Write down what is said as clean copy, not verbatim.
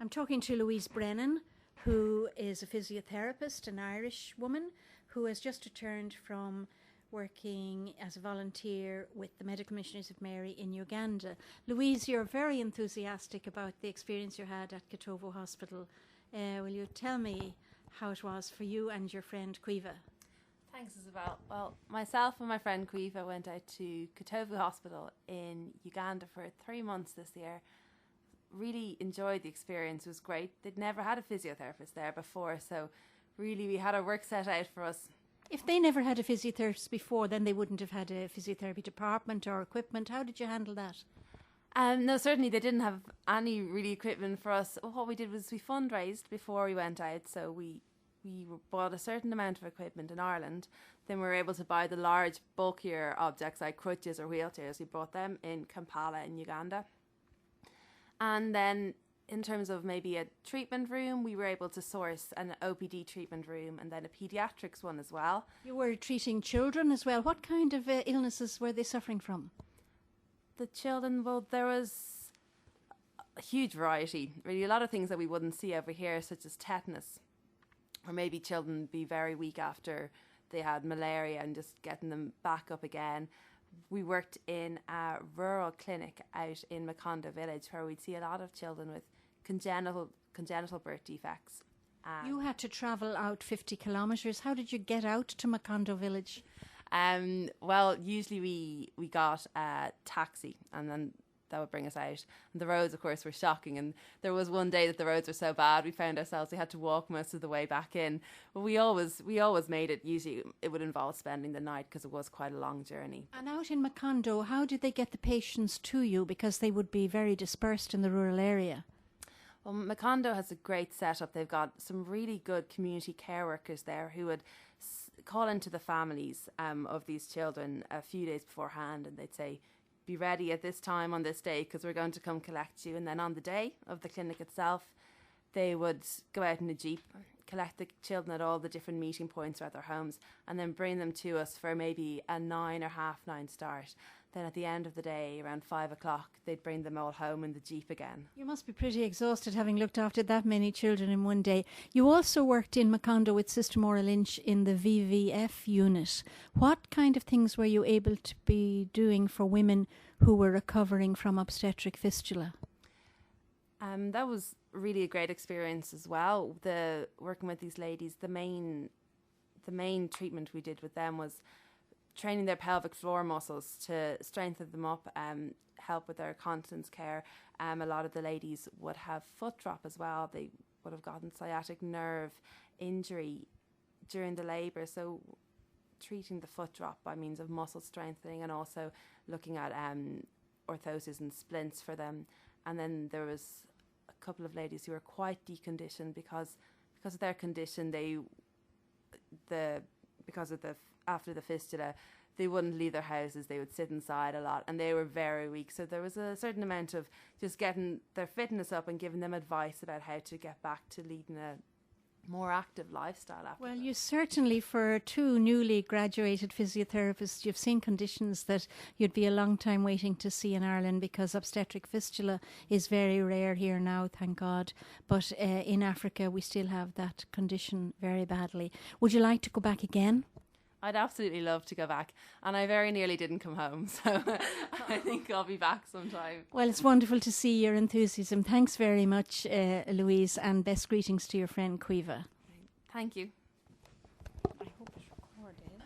I'm talking to Louise Brennan, who is a physiotherapist, an Irish woman, who has just returned from working as a volunteer with the Medical Missionaries of Mary in Uganda. Louise, you're very enthusiastic about the experience you had at Kitovu Hospital. Will you tell me how it was for you and your friend Caoimhe? Thanks, Isabel. Well, myself and my friend Caoimhe went out to Kitovu Hospital in Uganda for 3 months this year. Really enjoyed the experience. It was great. They'd never had a physiotherapist there before, so really we had our work set out for us. If they never had a physiotherapist before, then they wouldn't have had a physiotherapy department or equipment. How did you handle that? No, certainly they didn't have any really equipment for us. What we did was we fundraised before we went out, so we bought a certain amount of equipment in Ireland. Then we were able to buy the large, bulkier objects like crutches or wheelchairs. We bought them in Kampala in Uganda. And then in terms of maybe a treatment room, we were able to source an OPD treatment room and then a paediatrics one as well. You were treating children as well. What kind of illnesses were they suffering from? The children, well, there was a huge variety. Really, a lot of things that we wouldn't see over here, such as tetanus, or maybe children be very weak after they had malaria and just getting them back up again. We worked in a rural clinic out in Makondo village where we'd see a lot of children with congenital birth defects. You had to travel out 50 kilometres. How did you get out to Makondo village? Well, usually we got a taxi and then that would bring us out. And the roads, of course, were shocking. And there was one day that the roads were so bad, we found ourselves, we had to walk most of the way back in. But we always made it. Usually it would involve spending the night because it was quite a long journey. And out in Makondo, how did they get the patients to you? Because they would be very dispersed in the rural area. Well, Makondo has a great setup. They've got some really good community care workers there who would call into the families of these children a few days beforehand, and they'd say, be ready at this time on this day because we're going to come collect you. And then on the day of the clinic itself, they would go out in a jeep, collect the children at all the different meeting points or at their homes, and then bring them to us for maybe a 9 or 9:30 start. Then at the end of the day, around 5 o'clock, they'd bring them all home in the jeep again. You must be pretty exhausted having looked after that many children in one day. You also worked in Makondo with Sister Maura Lynch in the V.V.F unit. What kind of things were you able to be doing for women who were recovering from obstetric fistula? That was really a great experience as well. Working with these ladies, the main treatment we did with them was training their pelvic floor muscles to strengthen them up, help with their continence care. A lot of the ladies would have foot drop as well. They would have gotten sciatic nerve injury during the labour. So treating the foot drop by means of muscle strengthening and also looking at orthosis and splints for them. And then there was a couple of ladies who were quite deconditioned because of their condition. After the fistula, they wouldn't leave their houses. They would sit inside a lot and they were very weak. So there was a certain amount of just getting their fitness up and giving them advice about how to get back to leading a more active lifestyle after Well, that. you certainly, for two newly graduated physiotherapists, you've seen conditions that you'd be a long time waiting to see in Ireland because obstetric fistula is very rare here now, thank God. But in Africa, we still have that condition very badly. Would you like to go back again? I'd absolutely love to go back, and I very nearly didn't come home, so I think I'll be back sometime. Well, it's wonderful to see your enthusiasm. Thanks very much, Louise, and best greetings to your friend Caoimhe. Thank you. I hope it's recorded.